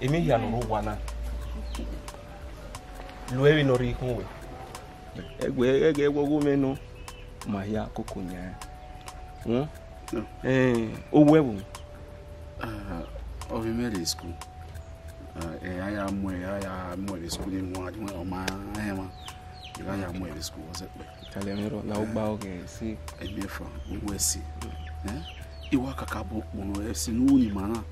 Emi ya no wana. Luewi no ri kunwe. Egwe gogo menu ma ya kokonya. Owo ewu. Ovi mele school. Aya mo school ni mo adi mo ma ehema. Aya mo school was it. Talemero na ugba oge si emefa uwesi. Iwa kakabo mo esi no ni mana.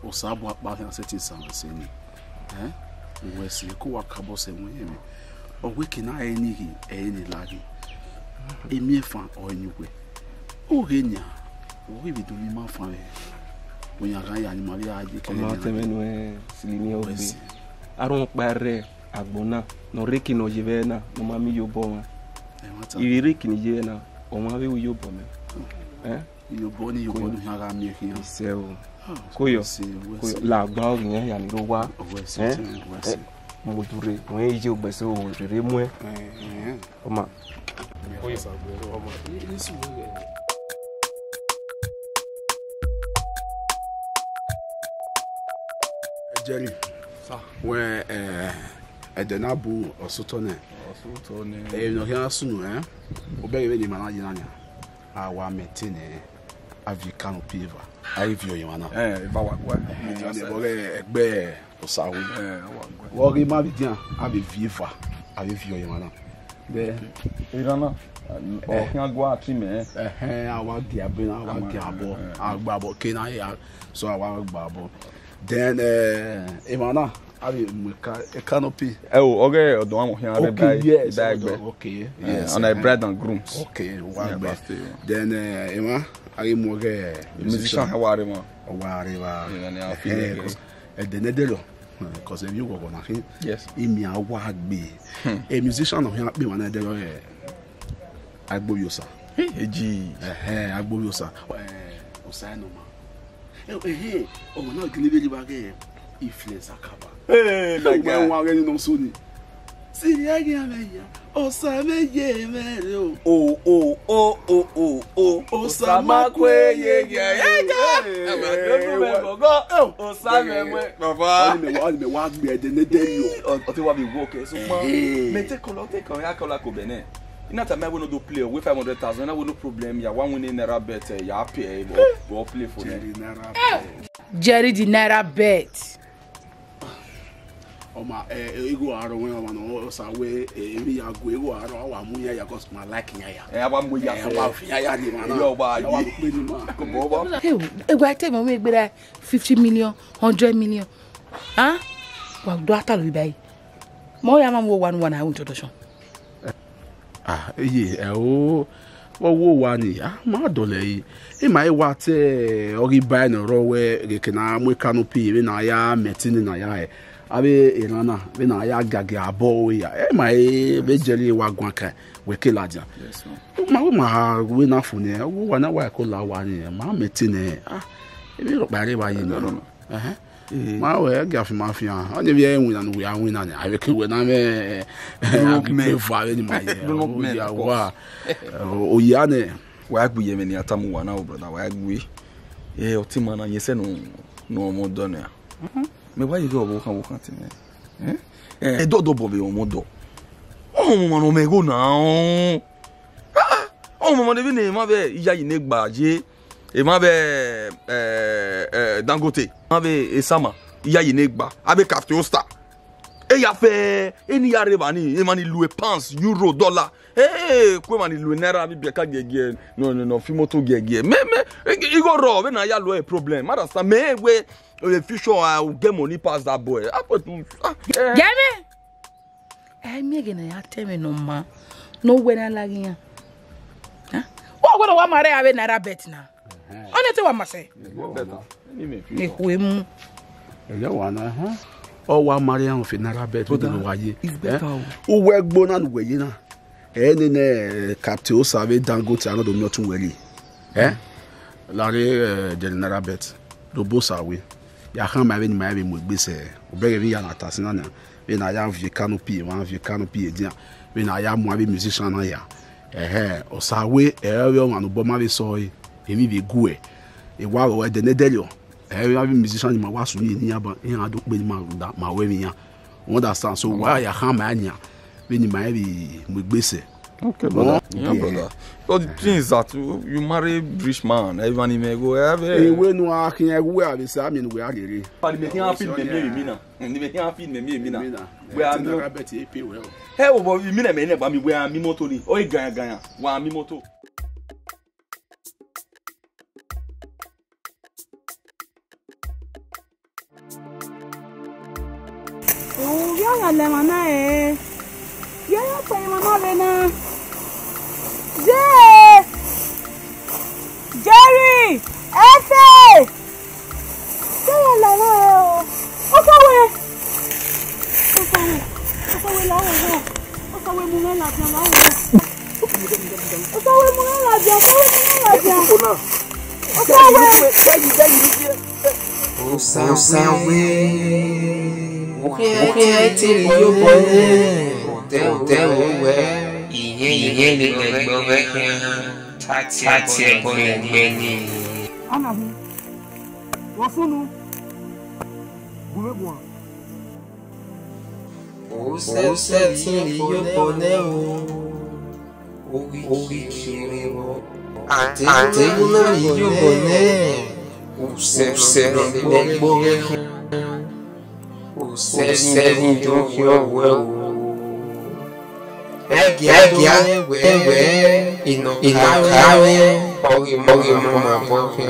O sabo akpa na setting sound se ni. Uwesi ko wakabo se mo yeme. O wiki na eni lagi. Emefa o enyugwe. O genya. O bi do mi ma fa e. Onya ga ya ni Maria aje kele. O ma temenu e silini obi. Arun pare agbona no reki no jevena no mami yo bo. Iwi reki ni jevena o ma we yo bo me. Yo bo ni ha ga mi kiyan. Se o. Koyo la gba orin yan ya ni ro wa mo dure won eje ogbese o rere mu e o ma koyo o ma isi wo Jerry sa we edenabu osoto ne no hian sunu o be be ni mana yin anya awa metine African Piva. I view you now. If I want one, Osawi. What you might be doing, I will viva. I will view you now. There, you don't know. Or can go out to me. I want the abin, I want the abo, I'll babble, can I? So I want babble. Then, Imana, Abi mweka canopy. Oh, okay, odo am here Okay, yes. Idagbe. Okay. Yes. On a bride and grooms. Okay, Yeah, wow. Then Emma, I mwege Musician hawari ma. Wari wa. The nedelo. Because if you go on a Yes. Imi awagbe. A musician of here be one nedelo Agboyosa. Eji. Agboyosa. Osano ma. Hey, oh now can you believe influence akaba. Hey, like when one really no suni. See again me ya. Osame ye me o. Osama kwe ye ya. Osame mwe. Baba. Oni me wa gbe de ne de yo. O ti wa bi work so ma. Me take ya kola ko bene. Ina ta me we no do play with 500,000 na we no problem ya one winning naira bet ya pay go play for Jerry the naira bet. Oma ego aro when oma no sa we emi ya go ego aro awa mu ya cause my like ya. Awa mu ya so. Awa fi ya ni ma na. Yo ba Awa pe ni ma. Ko bo ba. Hey, ego ate mo we gbera 50 million, 100 million. Huh? Wa do ata lo bai. Mo ya ma mo 1 I introduction. O wo wa ni ma dole yi e ma e wa te ori bai no ro we ke na mu canopy we na ya metini na ya e abe irana we na ya gage abo ya e ma e be jeli wa gwan kan we ke laja ma we na fu ne wo wa na wa ko la wa ni ma metini e bi ro bare ba yi no ma we gafi mafia onye bi enwu na we anwu na ya we ke we na me me fa we ni ma ya wa o ya ne wa agbu ye me ni atamu wa na o brother wa agbu o ti ma na yese no mo do na me wa yi do bo kan ti me do bo be o mo do o mo no me go na o mo de bi ne ma be iya yi ne gbaje e ma be Dangote ma be Esama iya yi ne gba abe Captain Star e ya fe eni ya reba ni e ma ni louis pounds euro dollar kwe ma ni louis naira bi ka gege no fi moto gege me go raw we na ya lo a problem understand me we the future I will get money pass that boy Get me me again ya tell me no ma no we na lagi ya o go wa mare ya we naira bet na onete wa mase ni hwe mu ya wa na o wa mare an fi naira bet do wa ye o we gbo na we yi na ni ne Captain Osabe Dangote anodo mi otun weri lare de naira bet do bossa we ya kan ma be ni ma be mo gbese o bere bi ya na tasina na we na ya vie canopy edia we na ya mo abi musician na ya Osawe we ma no bo ma be so e mi be gu e wa we de nedelio we abi musician ni ma wa su ni ya ba in ado pe ni ma we mi ya understand so wa ya kan ma anya we ni ma be mo gbese. Okay, brother. Yeah, brother. So the thing is that you marry rich man, everyone may go have we no akin we abi say me we agere. But me can feed me na. Me can feed me na. We are no bet e pay well. Hey, but me na me ba mi we am mi moto ni. O gan wa mi moto. Oh, ya le mana ya pa mama le na. Jerry! Efe! Say la la. Okawe la wo. Okawe mu na la la wo. Okawe mu na la la. Osawe. O ti yo bo te we. Iye le gbo be tati e ko le gbeni anahu wo funu gumegwa o se ti yo bone o kiri wo ate lo yo bone o se le gbo o se ni yo wo Egia ino kawe ogi mama boke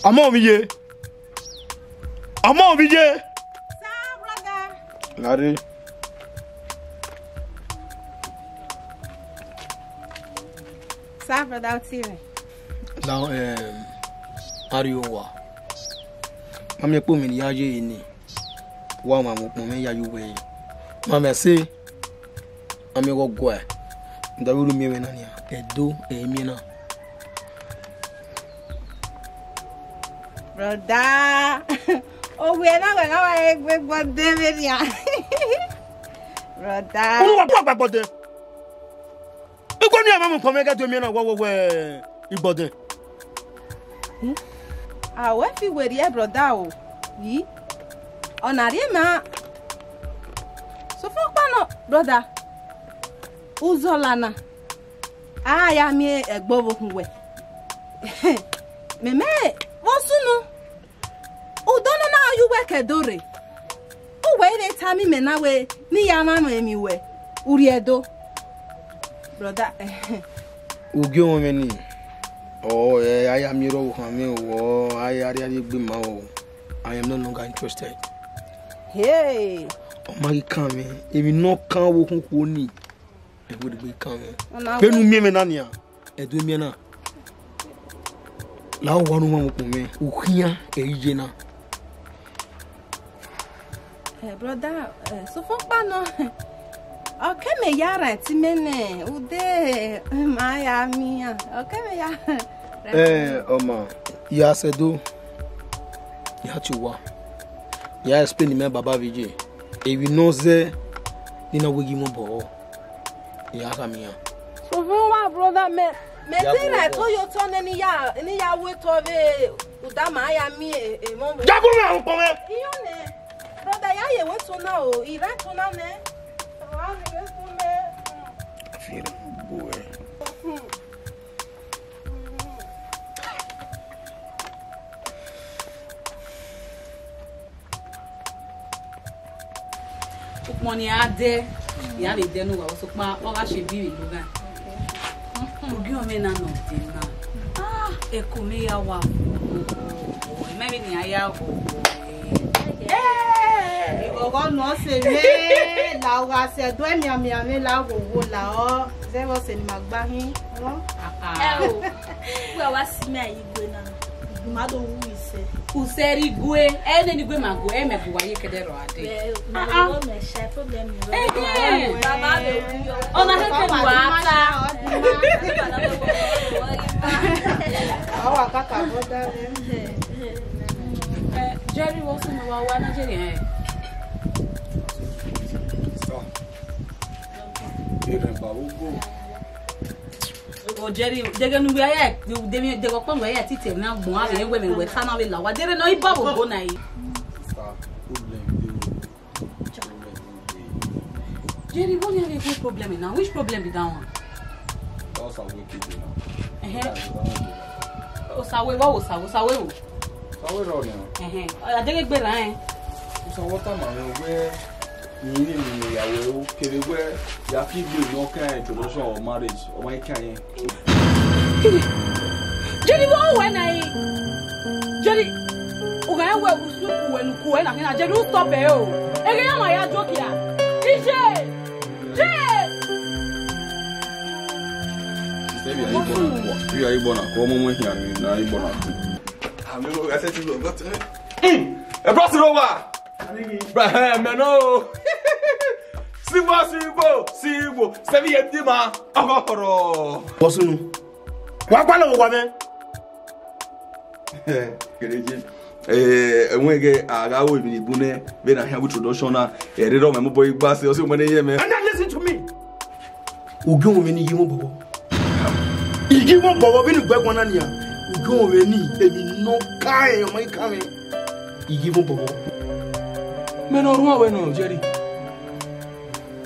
Amon Villé. Amon Villé. Larry. Ça, brother, aussi. Now, Ariowa. Mamma put me yaji in. Wow, mamma, ya you way. Mamma say, I'm your go. The room me when I do a mina. Brother. Oh, we're not going to go to David. Brother. Who are talking about them? You go near Mamma Pomega to me. Where you bother? Ah, what you were here, brother? Ye on a rima. So for Pano, brother. Uzolana. I am here a bobo who way. Meme, what's no? Oh, don't know how you work a dore. Oh, wait, they tell me, Menawe, me, Yamma, anyway. Uriedo, brother. Ugo many. Oh, I am your home. I already been my. I am no longer interested. Hey, oh, my coming. If you not come, who need it would be coming. When you mean Menania, and do me now. Now, one woman with me, who here, a Jena. Brother, so for Pano. Okay, me yara, Timene, Ude, Miami. Okay, me yara. Oma, yes, I do. You have to walk. You explain to Baba Vijay. If you know, say, you know, we give him a ball. You have to me. So, for brother, me say I told you to any ya way to be Miami. Jabu, brother, ya went to now. He ran to now. Feel boy. Money out there, you have a deno or so far, or I should be with Lugan. You may not know dinner. Ah, a Kumea wa. Maybe I have. Eh, you go no say, Laura said, when you me lago, lao, there was in Magbahi. Well, what's me? Mother, who is it? Who said it go? And then you go, my go, and my boy, you can do it. Oh, Jerry was in the one Nigeria. Oh, Jerry, they're going to be a they go come where I teach now. Women with Hannah. What didn't know Bubble go night. Jerry, what have a good problem now? Which problem is that one? That's a wicked, you Oh, Sawe, what was Sawe? know. I think it's better. So, what am I where you will carry where you have to no kind of introduction or marriage or my kind. Jerry, when I Jerry, okay, well, when I Jerry, stop it. Again, my joke here. You are born a woman here, and I born a amigo, I said to you, got a brought it over. No. Sibo, 7 years, Dima. Oh, what's new? What one of women? Enwege agawo ibi bune be na hia traditional e re do me boy gbase o se mo ne yeme. And listen to me. Ugun we ni yi mo bobo. Igi mo bobo bi ni gbegwon na nia. Ugun we ni emi no kai o mai kame. Igi mo bobo. Me no ruwa we no Jerry.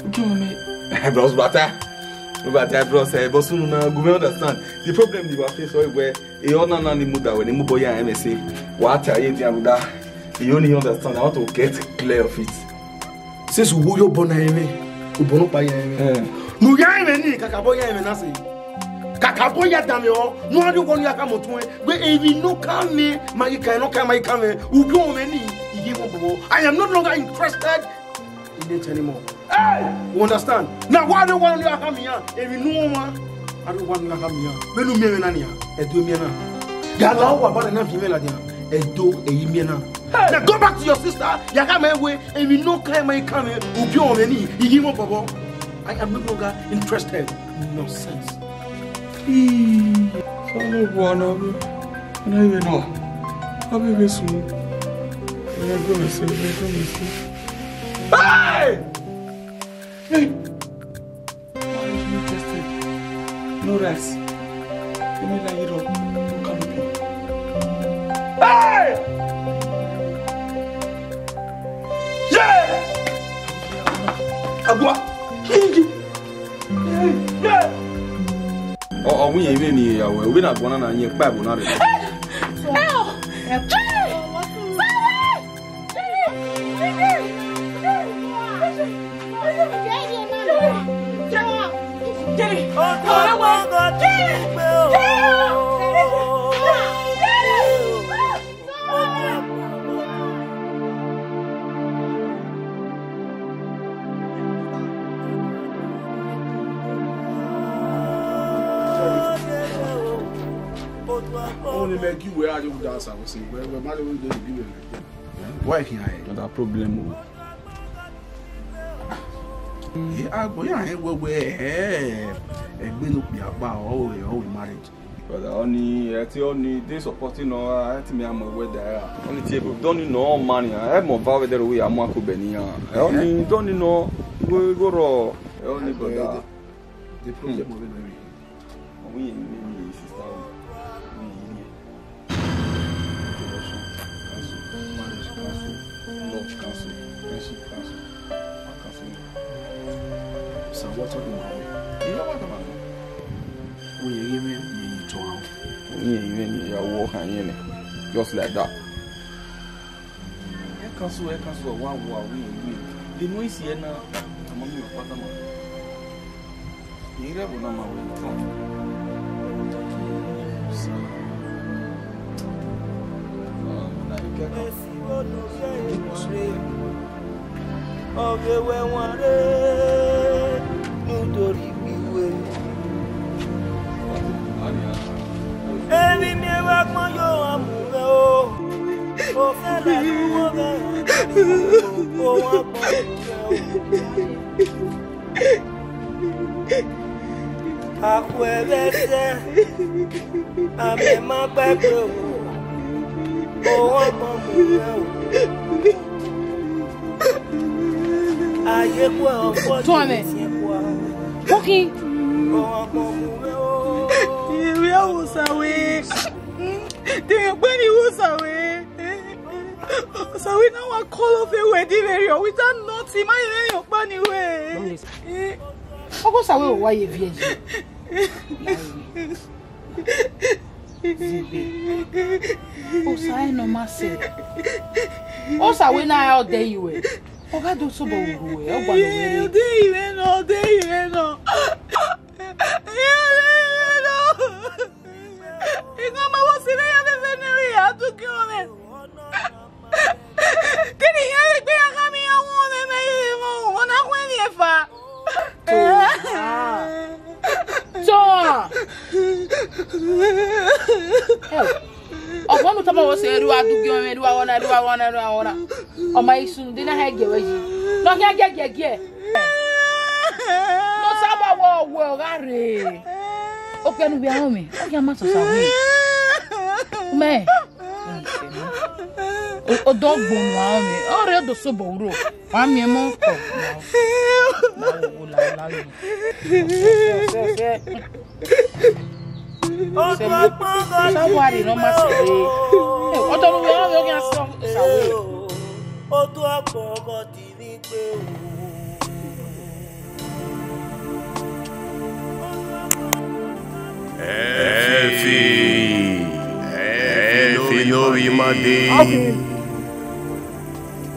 Ugun me. Bros bata. But I bros say but soon na go me understand. The problem you are facing where e ona na ni muda we ni mo boy an MSC. What are you doing that? You only understand. I want to get clear of it. Since who you born me, who born by me. No ya ni kakabo ya me na say. Kakabo ya dame o. No adu wonu ya kamotun. We even no can me, my can no can my can me. Who go me ni? I am no longer interested in it anymore. Hey, you understand? Now why do you want to have me here? If you know one, I don't want to have me here. Me no me na niya. E do me na. Ya la wa ba na female dia. Edo eyimiena. Now go back to your sister. You come away and we no claim my coming. Ubi on any. You give up, I am no longer interested. Nonsense. So no one of you. And I even know. I'll be with you. I'm going to see. Hey! Hey! Why are you interested? No rest. Give me that hero. Come with me. Hey! Yeah! Agua! Yeah! Oh, we ain't even here. We're not going to hear Bible. Not Only make you where you dance. I will say, where my little do you? Why can't I? Not a problem. Yeah, but yeah, where a little bit about all marriage. But only they supporting or I think I'm aware there. Only table don't know money. I have more value there. We are more Kubenia. Only don't know we go raw. Only but the problem we so what's on the way? You know what about we even need to have. Even your walk and just like that. I can't so one we the noise here now. I'm on your partner. You never know my way. Every miracle man yo amuve o fela nuwo be o wa po akwebese ame ma pepe o wa po aye kwa ofo Tuame. Okay. o wa po We are away. They when he was away. So we now are call off a wedding area without not him in your funny way. Of course, I will. Why you virgin? Oh, say no mercy. Also, we now out there you way. Oh, God, do so bold. Oh, God, ọ̀pọ̀ mi tọ́mọ̀ wọ́n sọ ẹ̀rú adúgbò ọmọ ẹ̀rú àwọn ọmọ ìsún dínà ẹ̀gẹ̀ wẹ̀ yìí lọ́kẹ́ gẹ́gẹ́ lọ sábà wọ ọ̀wọ̀ ọ̀gá rẹ̀ ó kẹ́nu bí àwọn mi ó yà má sọ̀sọ̀ àwọn yìí mẹ́ ó dọ́gbọ̀n àwọn mi ọ̀rẹ́ ọ̀dọ̀ sọ̀bọ̀ wúrò wọ́n á mi mọ́ ọ̀pọ̀ Samuari no mas o to no yo que aso sawe o tu apogo ti ni pe Efi no wi made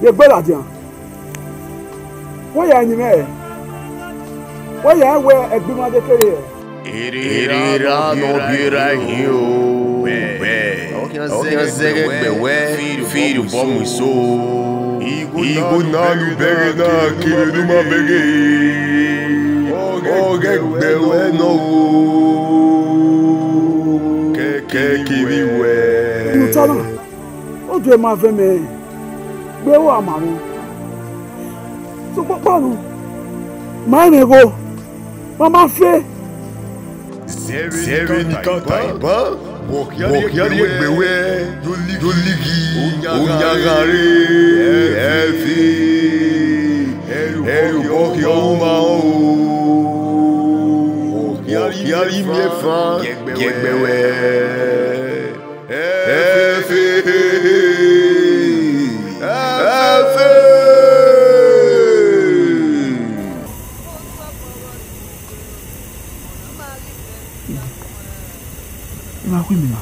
ye gbela jan wo ya ni me wo ya we egbimade kere Irira no bira rio o que zega bewe filho bom isso Igu nanu bege na kiri ma bege o ge bewe no ke kiri we Tana o je ma fe me gbe wo amaro so poponu ma ne go mama fe Seri ni kantaiba Mokiari ekbewe Doligi Unyagare Elfi Elu boki oma o Mokiari miefa Gekbewe Elfi Elfi Ma qui mi na.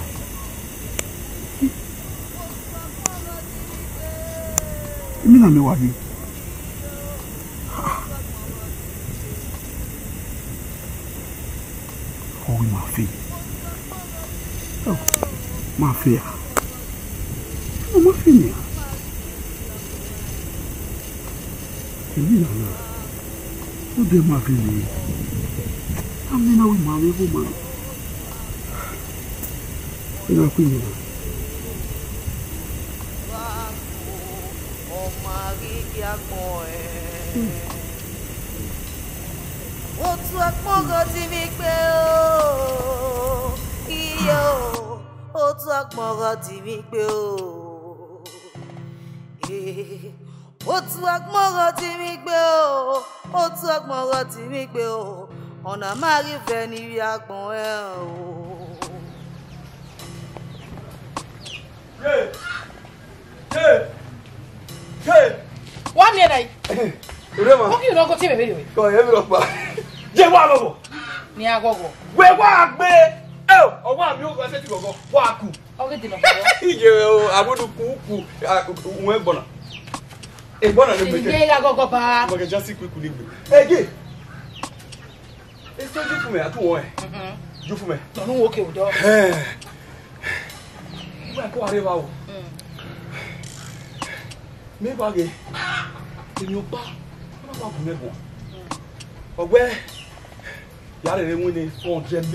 Mi na me wa ni. Oh, ma fille. Oh, ma fille. Oh, ma fille. Mi na na. O de ma fille. Amina we ma we ma. Ina quindi o tu akmogo ti mi pe o iyo o tu akmogo ti mi pe o o tu akmogo ti mi pe o tu akmogo ti mi pe o ona mari fe ni wi agbon e o One year, Rema. What you don't go to me? Go ahead, Ropa. Je wa lobo. Ni agogo. We wa gbe. O wa mi o go se ti gogo. Wa ku. O ge dino. Ije o abudu ku unwe gbona. E gbona le meje. Ije agogo pa. Mo ke just quick ni gbe. Ege. E so ju fún mi atu won e. Ju fún mi. No no okay o do. Wa ko are wa o. Me ba ge. Èyàn pa bá kù mẹ́gbọ̀n ọgbẹ́ yàrá rẹ̀ wọ́n ní 400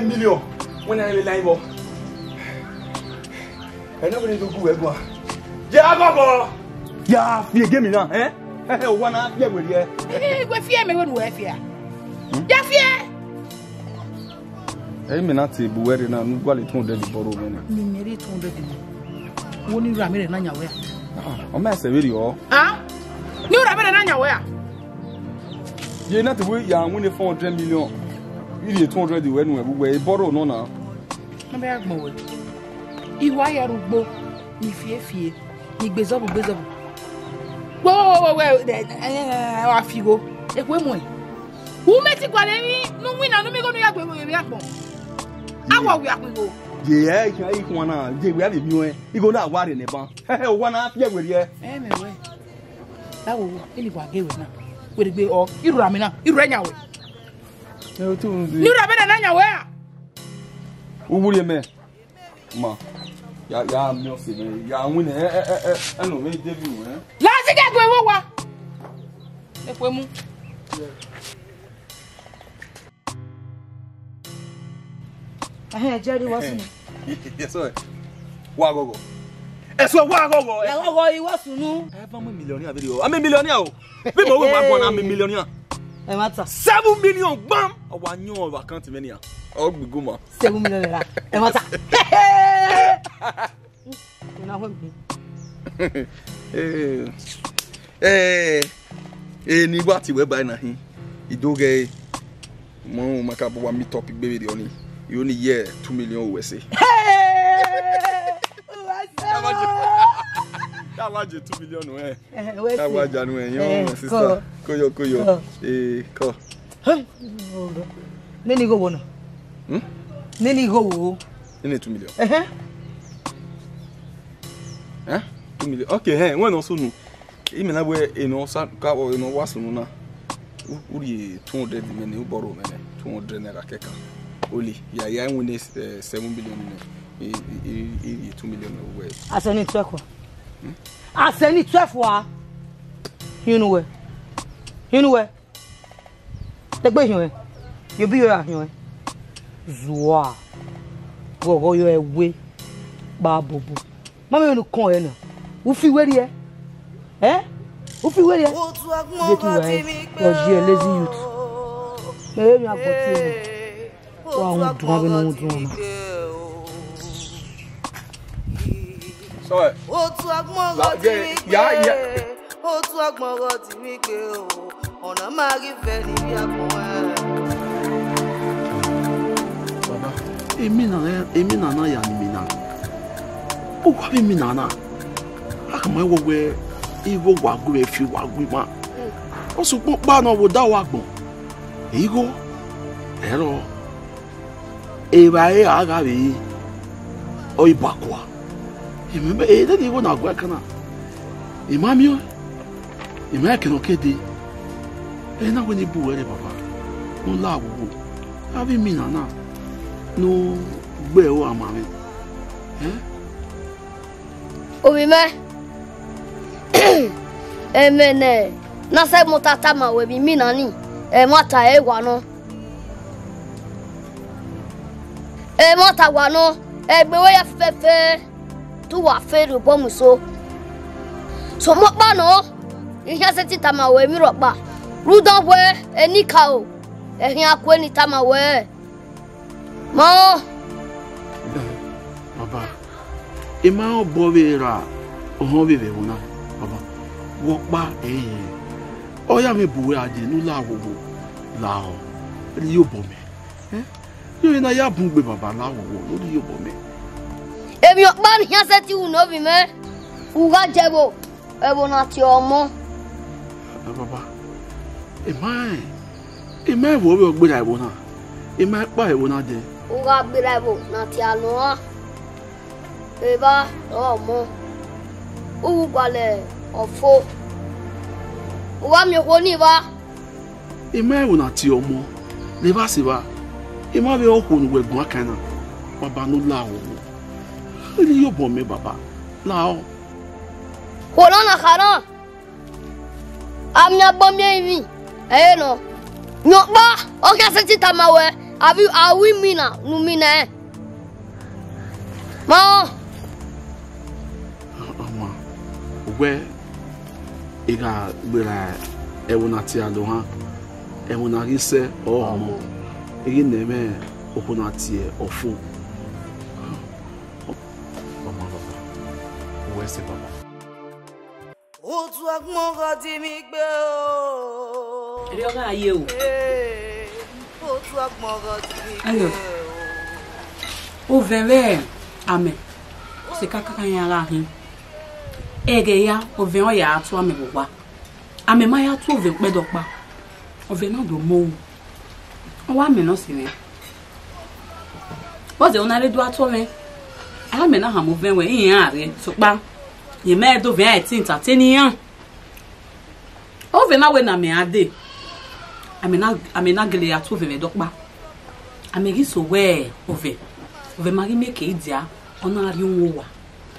million wọ́n ní ayẹyẹ láyé bọ́ ẹ̀nà wọ́n ní tó kú ẹ̀gbọ́n jẹ́ agbọ́gbọ́ yà fi ègé mi náà ẹ̀ wọ́n náà fi ẹ̀wẹ̀rì ẹ̀. Ìwé fi ẹ̀mí wọ́n wẹ̀ fi ẹ̀ yà fi ẹ̀. ẹ̀yin mi náà ti buwẹ́rì náà nígbà lè tún dẹ́bi bọ́rọ̀ mi ni. Mi mẹ́rì tún dẹ́bi wọ́n ní ìrà mi rẹ̀ náà yàwó yà. Ọmọ ẹsẹ̀ wẹ́rì ọ́. Ní ìrà mi rẹ̀ náà yàwó yà. Yé náà ti wé yà àwọn ní 400 million yìí 200 ìwé nù ẹ̀ gbogbo ẹ̀ bọ́rọ̀ náà náà. Wọ́n bẹ́ẹ̀ gbọ̀n wẹ̀. Ìwà ayarugbo ní fiefie ní gbèzọ́bù. Gbọ́wọ́wọ́wọ́ àfigo èkó mú ẹ̀. Wọ́n mẹ́tì gbàlẹ́ ní núwìn náà númí kọ́nú yàgbé wẹ̀ àpọ̀. Awọ̀ wẹ̀ àpìgò. Yé ìkìlá yìí kún wọn náà jẹ́ ìwé àbẹ̀bí wọn ìgò náà wà rẹ̀ nìban. Wọ́n náà fi ẹ̀wẹ̀rì ẹ̀. Mẹ́wẹ́ láwo ẹni wà gẹ̀wẹ̀ náà wẹ̀rẹ̀ gbé ọ irú àmì náà irú ẹ̀ nyàwẹ̀. Ní irú àmì náà nyàwẹ̀ à. Wúwúrí ẹ̀ mẹ́ ma yà mi ọ̀sẹ̀ mẹ́ yà àwọn ẹ̀ nù mí débi wọ́n. Lásìkò ẹ̀gbọ́n ẹ̀wọ̀ wa. Ẹ̀pẹ̀ mú. Jerry was in. Yes, sir. Wagogo. Eso wagogo. Wagogo, he was no. I'm a millionaire video. I'm a millionaire. People who are born, I'm a millionaire. 7 million, bam! I want you over can't mania. Oh, be good, 7 million. And what's that? You know ni wati we buy na hin. Idoge mo makabo wa meet topic baby the only. You only year 2 million we say. That was 2 million we. That was January, yo sister. Koyo. Ko. Neni go wona. Neni go wo. Neni 2 million. 2 million. Okay, when also no. Imena we eno sa ka o eno waso no na. Uri 200 million borrow me 200 naira keka. Only ya win 7 billion no. 2 million we. Asani 12. Asani 12 wa. You know where? The boy here. You be here. Zwa. Go your way. Babubu. Mama you come here now. Who feel where here? Who feel where here? Get you right. You're lazy youth. Me got you. Wa no drama. Sorry. Otu agmogo ti mi gbe. Otu agmogo ti mi gbe o. Ona ma ri fe ni bi apon Baba, emi na ya ni mi na. O wa bi mi na na. Aka ma wo we iwo wa gure fi wa gbe ma. O su pa na wo da wa gbon. Igo. Ero. E ba e aga bi. O ibakwa. Imebe ede ni wo na gwa kana. Imami o. Imake no kede. E na weni bu were baba. No la wo. Abi mi na na. No gbe o amami. Obime. Emene. Na sai motata ma we bi mi na ni. E mata e gwa no. E mata gwa no. E gbe we ya fefe. Tu wa fe ro bo mu so. So mo pa no. Ihe se ti tama we mi ro pa. Rudan we eni ka o. Ehin akwe ni tama we. Mo. Baba. Ima obo we ra. Ohun bebe wona. Baba. Wo pa Oya me buwe ade nu la wo. La o. Ri yo bo me. Yo na ya bun gbe baba la wo. Lori yo bo me. Emi o pa ni ase ti u no bi me. Uga jebo. Ebo na ti omo. Baba. Ema wo we ogbe la ibo na. Ema pa ibo na de. Uga gbira ebo na ti anu. Eba omo. Ugu gbale ofo. Uwa mi ko ni ba. Ema wo na ti omo. Le ba se ba. Ema be o ko nu gbegun akan na. Baba no la wo. Ri yo bo me baba. La o. Kolona khana. Amnya bomye mi. No. No ba. O ka se ti tamawe. Awi mina, nu mina e. Ma. Ama. We iga gbera ewuna ti alo ha. Ewuna ri se o omo. Igi neme okuna ti e ofun. C'est papa. Otu agmogo ti mi gbe o. Eri oga aye o. Otu agmogo ti mi gbe o. O vere ame. Se kaka kan ya ra hin. Ege ya o ve o ya atu ame bugba. Ame ma ya atu o ve pe do pa. O ve na do mo. O wa me no si ni. Bo ze ona le do atu me. Ame na ha mo ve we yin are so pa. Ye me do vem ati entertaining. O ve na we na me ade. Amena gele ya to ve me dokpa. Amegi so we o ve. O ve magi make idia ona ri nwo wa.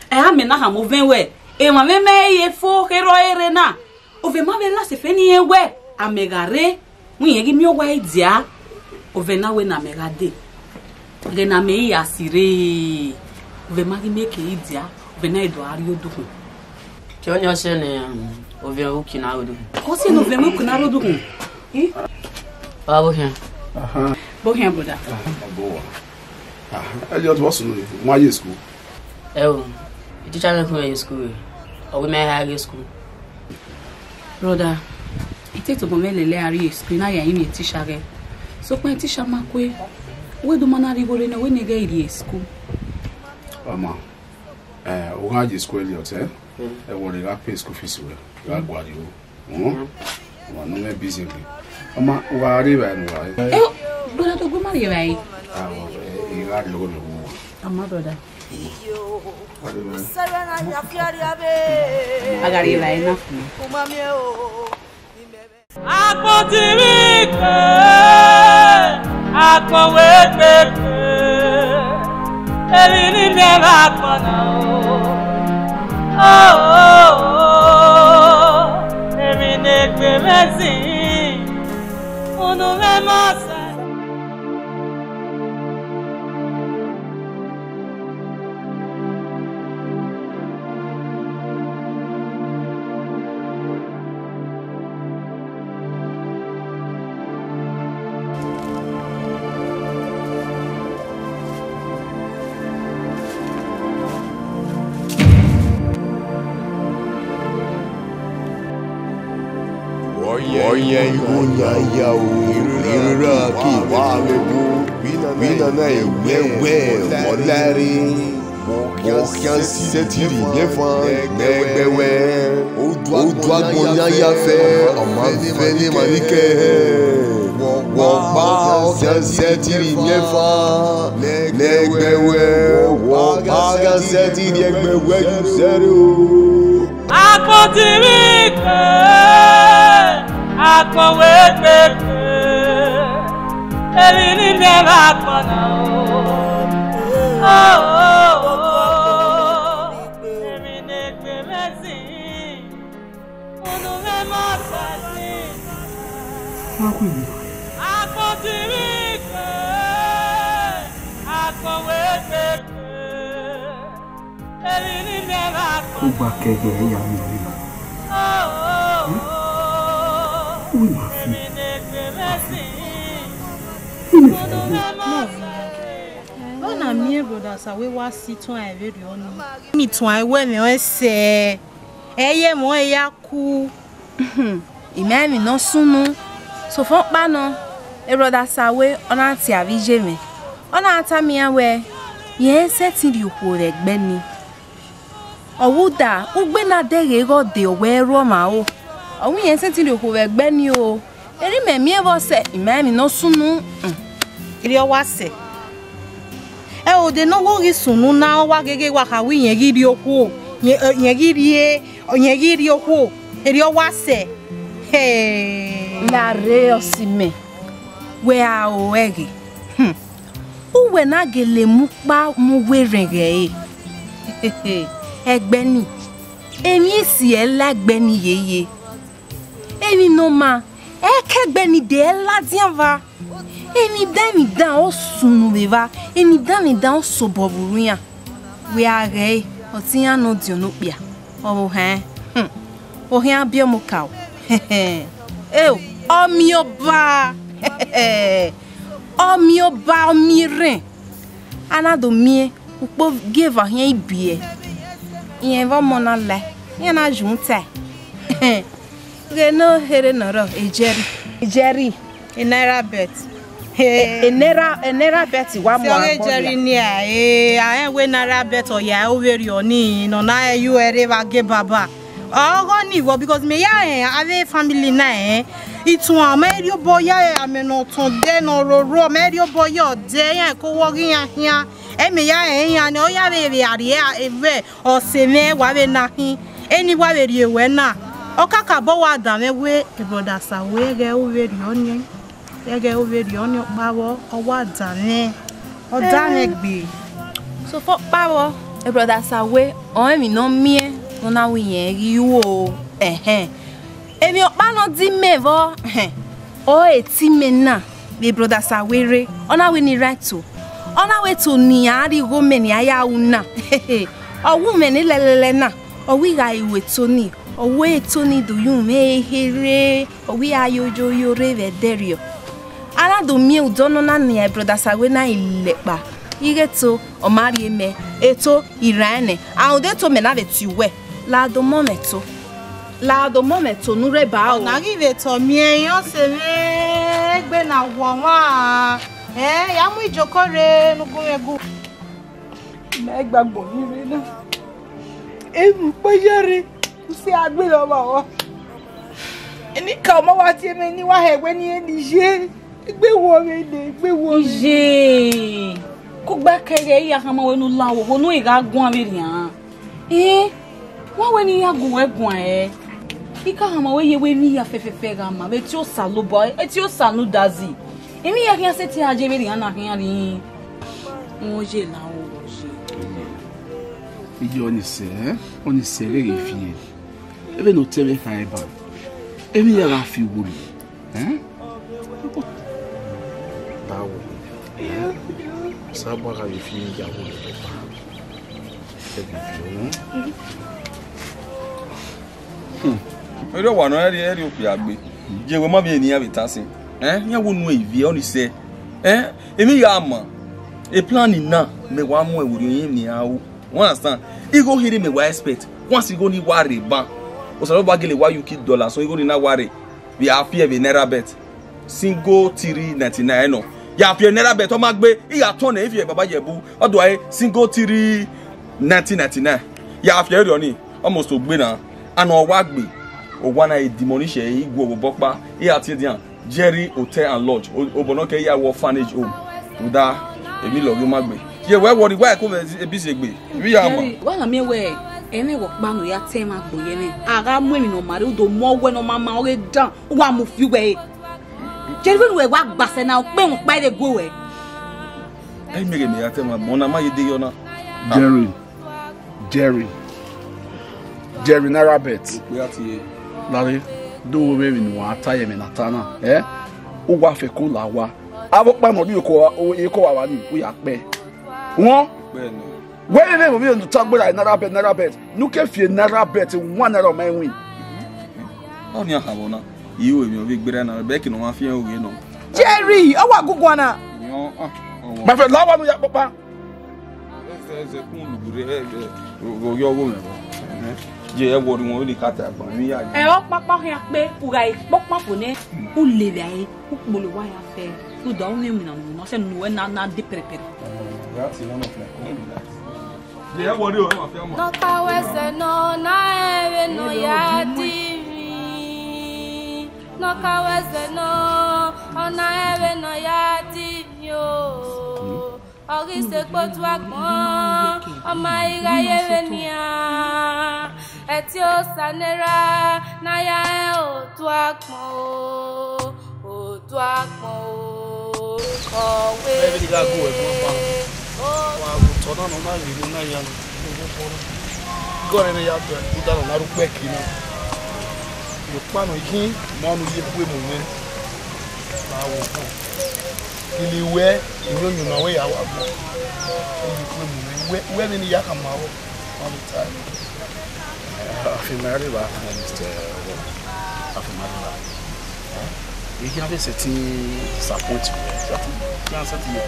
Amena ha mo ven we. E ma me ye fo hero ere na. O ve ma be la se fe ni e we. Amegare mu ye gi mi o wa idia. O ve na we na me gade. Gena me asire. Ve magi make idia. Ve na edo ari odu. Ki onyo se ne o ve o ki na odu. Ko se no ve mo ku na odu. Ba bo hen. Aha. Bo hen brother. Boa. I just was no my school. You teacher me from school. Or we may high school. Brother, it takes to go me lele ari school na ya imi teacher ge. So when teacher makwe, we do manari go le na we nega iri school. Mama. O ga ji school Elliot e wo le ga pay school fees we. Ga gwa di o. Wa no me busy we. Mama, wa ri ba no wa. Brother to go marry right. E ga lo. Mama brother. Agari la ina. Akotirike, akowekeke, elini mera kona o. Emine kwemezi, unu lemasa. Oye igunya ya o irira ki wa lebu bina na ewewe olari mo setiri nefa negbewe o du agbonya ya fe o ma fe ni manike wo ba setiri nefa negbewe wo ba setiri negbewe zero Akotirike, akowekeke, elini mera kona o. Emine kwemezi, unu lemasa si. Akotirike, akowekeke, elini mera kona. Ó gba kẹ̀kẹ́ ìyá mi rí lọ. Ó máa fi. Bona mi brother sa we wa si tun ai very onu. Mi tun ai we mi o se. Eye mo eya ku. Ime mi no sunu. So fon pa no. E brother sa we ona ti avije mi. Ona ata mi awe. Yen se ti ri opo re gbe ni. Owuda, ugbe na dege go de owe ro ma o. Owu yen se ti ri opo re gbe ni o. Eri me mi e bo se ime mi no sunu. Iri o wa se. E o de no wo ri sunu na wa gege wa ka wi yen giri okwo. Yen giri okwo. Eri o wa se. Hey. La re osime. We a o egi. Uwe na gele mu pa mu werege e. Egbeni. Emi si e lagbeni yeye. Emi no ma. Ekegbeni de la dianva. Emi dan o sunu beva. Emi dan o soboburuya. We are o tiya no dionopia. O he. O he abia mo kaw. Eu, o mi oba. O mi oba o mi ren. Anado mi upo give a yen ibie. Yen va mona le. Yen na junte. Reno here noro ejeri. Naira bet. Naira bet wa mo agbo. Ejeri ni a we naira bet o ya o veri oni no na you ere va ge baba. Oh ni wo because me ya ave family na itun amerio boya ameno ton de no roro amerio boya de yan ko wo yan yan me ya yan ni o ya be ari eve o se me wa be na hin eni wa be ri ewe na o kaka bo wa da me we brother sa we ge o veri oni ge o veri oni bawo o wa da me o da me gbe so for bawo brother sa we o mi no mie Ona we yen ri wo Emi opa no di mevo o eti me na be brother sa were ona we ni right to Ona wetu ni ari go meni aya una. Owu meni lelele na. Owi ga iwetu ni. Owe to ni do you me here. Owi ayojo yore vederio. Ala do mi udono na ni brother sawe na ilepa. Igeto omari eme eto irane. Aude to me na vetuwe. La do momento nure ba o. Na give to mi eyan se me gbe na wo wa. Ya mu ijokore nugun egu. Me gbagbo ni re na. Emu pejere si agbe lo ba wa. Eni ka mo wa ti me ni wa hegbe ni enije. Gbe wo re de, gbe wo. Ije. Ku gba kere ya kan mo wenu lawo, wonu iga gun abiri han. Wọ́n wẹ́ ní yagun ẹ̀gùn ẹ̀ kíkà àmọ́ wẹ́yẹ wẹ́ ní afẹ́fẹ́fẹ́ ra mà bẹ́ẹ̀ tí ó sàlù bọ́ ẹ tí ó sàlù dazì èmi yẹ kí n ṣe tí a jẹ́ bẹ́ẹ̀ ní àná kí n rí wọ́n ṣe làwọn ò ṣe. Ìjọ oníṣẹ́ lè fi yẹn ebe ní o tẹ́lẹ̀ ha ẹ̀ bá èmi yẹ ra fi wò lè. Báwo sábà ra lè fi ìyàwó rẹ̀ bá ẹ̀gbìn Ero wa no eri opi agbe. Je we ma bi eniyan bi tasin. Yan wo nu evi oni se. Emi ya ma. E plan ni na me wa mu ewuri yin ni awo. You understand? E go hiri me wa expect. Once you go ni worry ban. O so ba gele wa UK dollar so you go ni na worry. We are fear be naira bet. Single 399 no. Ya fear naira bet o ma gbe e ya turn if you baba Jebu. Odo ai single 399. Ya fear do ni almost ogbe na. And Owagbe, Owana a demolish a Igbo Bokba, Eatidian, Jerry Hotel and Lodge, Obonoke ya orphanage home. Uda, Emilio Magbe. Yeah, where were the way I come a busy be? We are. Well, I mean, where any work man ya tema boyene. Aga women no matter do more when on mamma already done. One move you way. Jerry will walk bass and now by the go away. I make me at my Monama Yediona. Jerry Narabet. Larry, do we in one time in Atana? Uwa fekula wa. Avokpa no bi ko wa ni we akpe. Won? When they will to talk about Narabet. Look if you Narabet one naira man win. How near Havana? You will be bigger than a beck in one fear, you know. Jerry, I want Gugwana. My friend, Lava, ya papa. There's a cool your woman. Je wo ri won le kata gbon mi ya. O papa ya pe pura e papa fo ne o le le ai o polo wa ya fe o do ni mi na no se nu we na de prepare. Ya ti won of like. Je wo ri o ma fe mo. No ka wese no na ewe no ya ti. No ka wese no ona ewe no ya ti yo. Ori se potu agbon ọmọ iraye venia eti o sanera na ya e otu agbon owe baby ga go e mo pa wa go to na no na ri na ya no go re ya to e da na ru pe ki na yo pa no yin mo nu ye pe mo me ba wo ko ili we inyo na we ya wa go where in Yakamau all the time. Afimari ba Mr. Afimari. You can have a certain disappointment. You can certain you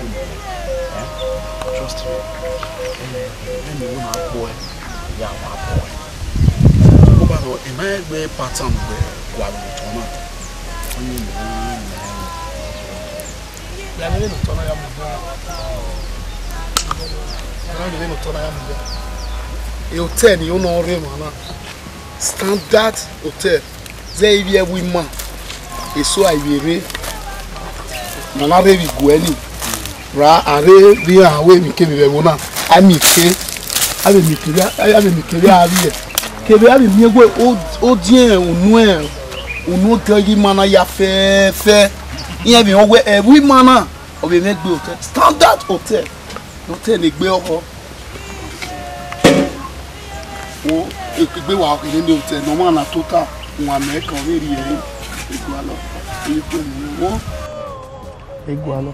trust me. When you want a boy, you are a boy. Over in my way pattern where one will turn out. Hotel ni ono re mana standard hotel ze ibi ewi ma eso ayere mana re bi go ani ra are bi awe mi ke be wo na ami ke ave mi ke ari ke be abi mi egwe o dien onu tegi mana ya fe iyan bi won we ewi mana o be me gbe hotel standard hotel ni gbe oko o ekigbe wa okele ni hotel no ma na total won America o ri ere igualo ni ko ni won igualo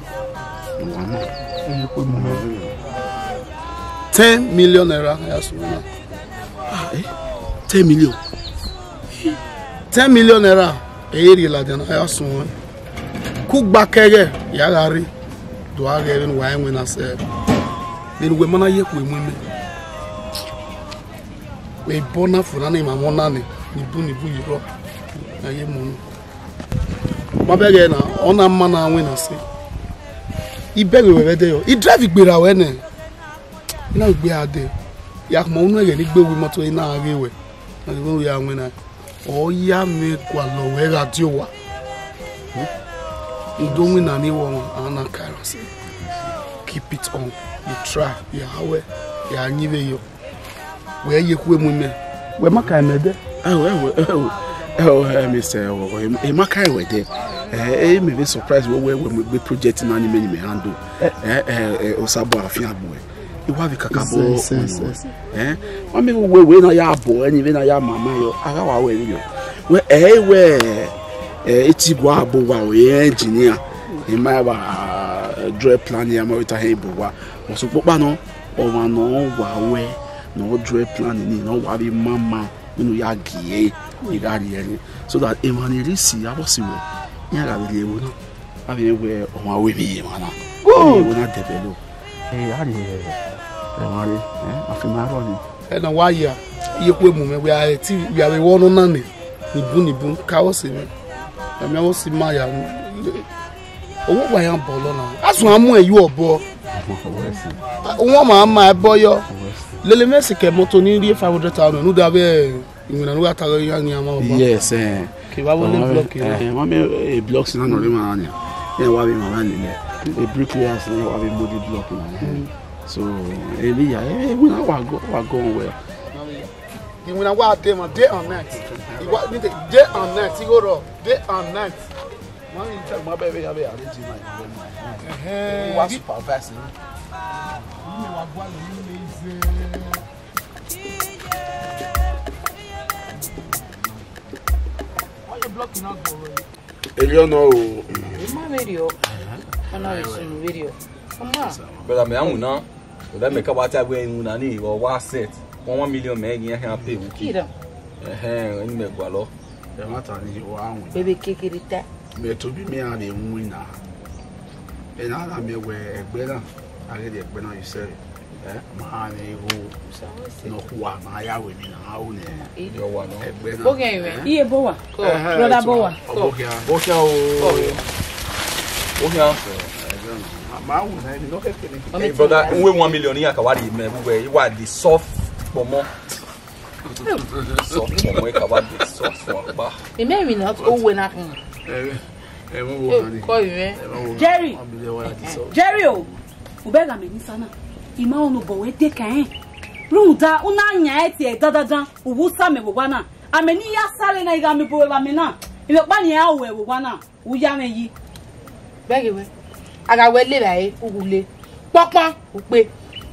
$10 million naira. 10 million. 10 million naira. Eri la dena ya sun. Ku gba kere ya gari. Do agere no wa na se. Ni we mana ye ku emu me. We bona funa na ma mona ni bu yiro. Na ye mu. Ma bege na ona mma na anwe na se. Ibere we de yo. I drive igbera we ne. Ina gbe ade. Ya mo unu ege ni gbe wi moto ina arewe. Na go ya anwe na. Oh yeah, me kwalo we ga ti wa. You don't win anyone on a carrots. Keep it on. You try. You are you are new you. Where you come with me? Where my kind of there? Mr. My kind of there. I may be surprised when we projecting anime me handle. Osabo afia boy. You have a cacao. I mean, we na ya boy, and even na ya mama yo. Agawa we yo. We it's gwa bo wa we engineer. In my draw plan ya ma wita he bo wa. So popa no o ma no wa we no draw plan ni no wa bi mama no ya gie. You got it. So that Emmanuel see I was we. Ya ga bi ewo no. Abi we o ma we bi mana. Oh, we na develop. And why ya? You we are one nani. Nibu kaos in. I may also see my what I am bolona. As one more you are boy. One my boy. Lily Messica Motoni 500,000. No, that way you know what I young amount. Yes, eh. I will block you. Blocks in another man. Yeah, why be my man? A bricklayers now have a body blocking. So, Elia, when I go where? When I walk them a day on night. You want me to day on night? You go day on night. Mommy, tell my baby, I will arrange my what's supervising? Why you blocking out for you know, my video. I know it's in video. But I'm young now. That make up what I wear in Unani or what set. 1 million meg in a pay. Kid. In the Gualo. The matter is baby kick it that. May to be me and a winner. And I may wear a better. I get it when I say, Mahani who no one, my own. Your one. Okay, here, Boa. Brother Boa. Okay, okay, brother, we 1 million here. Kawadi, where you are the soft for more. Soft for more. Kawadi, soft for more. It may be not all when I can. Jerry, Jerry, Ubega me nisana. Ima onu bowe teka Ruda unanya eti dadadan uwusa me bwana. Ameni ya sale na iga me bowe ba me na. Ile pa ni ya we bwana. Uya me yi. Begi we. Aga we le lai ugule. Popon upe.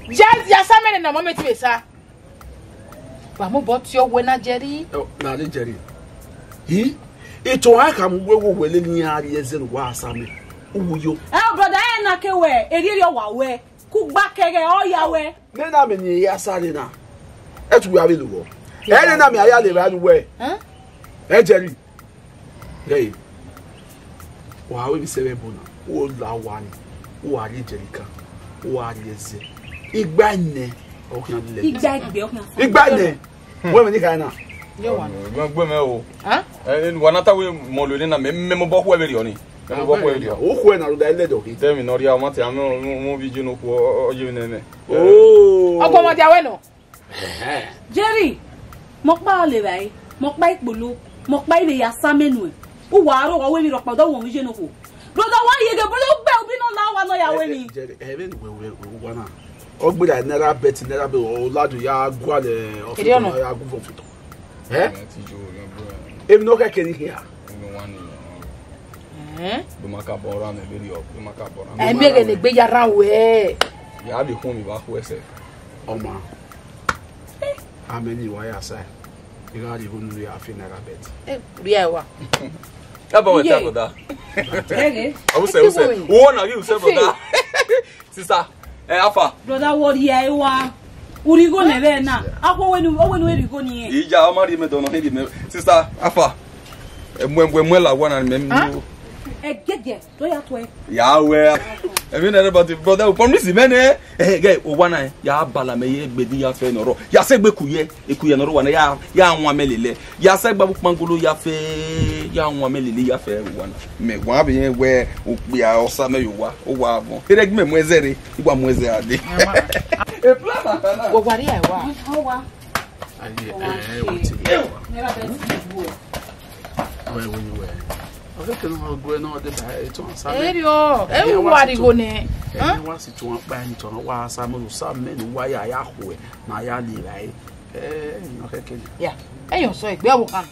Just ya samene na moment we sa. Wa mo bot yo we na Jerry. Oh, na le Jerry. Hi? Ito aka mwe we le ni ari ezen wa asame. Uyo. Brother na ke we, eri wa we. Kugba kege o ya we. Me na me ni ya sare na. Etu we abi lugo. Eri na me aya le ba we. Jerry. Hey. Wa we bi sebe bona. O la wani. O ari Jerika. O ari eze. Igba ne. O kan le. Igba igbe o kan. Igba ne. We me ni kai na. Ye wa. Gbe me o. Wanata we mo lo ni na me mo bo ku e be oni. O ku e na ro da ile do ki. Temi no ri a mo ti am mo video no ku o je ni me. Oh. Opo mo ti awe no. Jerry. Mo pa le bai. Mo pa ipolo. Mo pa ile ya samenu e. O wa ro we mi ro pa do won je no ku. Brother why you go gbe obi no la wa no ya we ni. Jerry, we wana. O gbe da naira bet naira be o ladu ya gwa le o ya gwa fito. Emi no ka keni here. Do makabora me video, do makabora. E me ge le gbe yara we. Ya bi kun mi ba ku ese. Oma. Ameni wa ya sai. You got even we are feeling a bit. Yeah, wa. About what that? I will say, who are you, sir? Sister, Alpha. Brother, what ye wa? Urigo nebe na. Ako wenu erigo ni. Ija amari me dono hindi me. Sister, Alpha. Mwe la wana me. Gege, do ya twe. Yahweh. I mean everybody brother, we promise me ne. Guy, o wana ya bala me ye gbedi ya fe noro. Ya se gbe ekuye noro wana ya anwa melele. Ya se gba bukmangolo ya fe ya anwa melele ya fe wana. Me wa be we o ya osa me yo wa. O wa bon. Ere gbe mwezere, igba mweze ade. E plan na. Go wari ai wa. Ho wa. Never bet you. Where you were? I don't know going on the Erio, everybody go ne. Huh? What's it to bang to was some men why I yahoo, my yali like. Okay. Yeah. Hey, you say, where will come?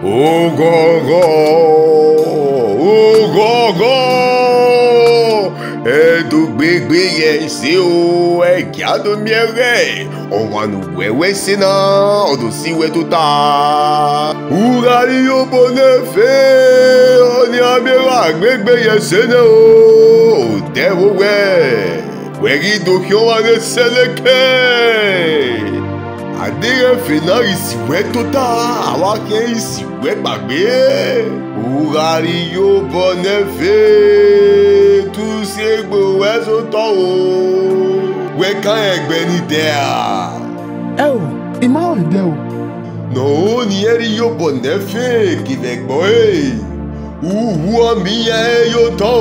Oh, go. Do big yes, you a gado mere. On one way, sinner, or to see where to die. Urario bonefe, on your mirror, big yes, oh, there way. Where you do you want to select? I didn't finish where to die. Our case, where baby. Urario bonefe. Tu sei boas o to we kan egbe ni there ima o de o no ni eri yo bonefe ki ve boy mi e yo to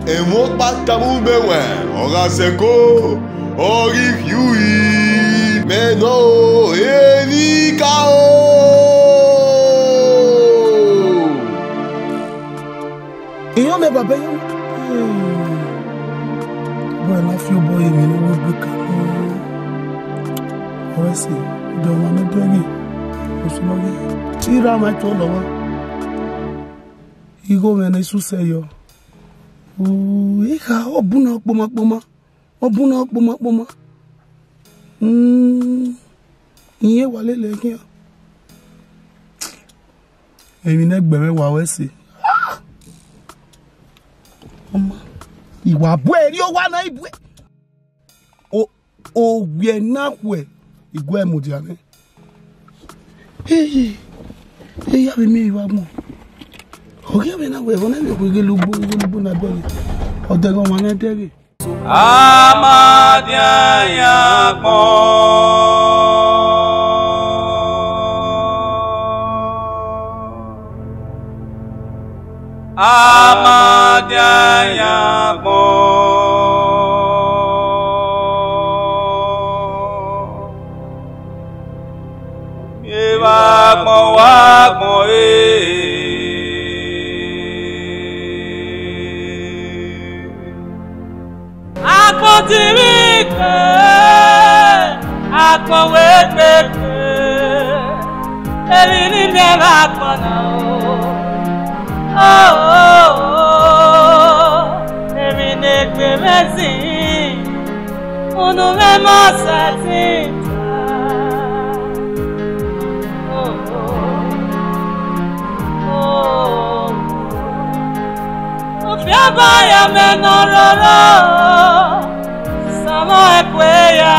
e mo pata mu mewe ora seko ori yui me no eni ka Iyo me baba yo. Boy, na few boy me no we break. O se do ma me dogi. O so no tira ma to lo wa. Igo me na isu se yo. O ika obuna poma. Obuna poma. Iye wale le kin. Emi na gbere wa we se. Ìwà bweri o wa na ibwe o gbe na kwe igwe mudiane ya be mi wa mo o ge be na we wona be ko ge lubu na do o de go ma na dere Amadia yakmo Amadia yakmo Wakmo Akotirike akowekeke elini neva kona emine gbemesi unu memosati Fiaba ya menororo Sama ekweya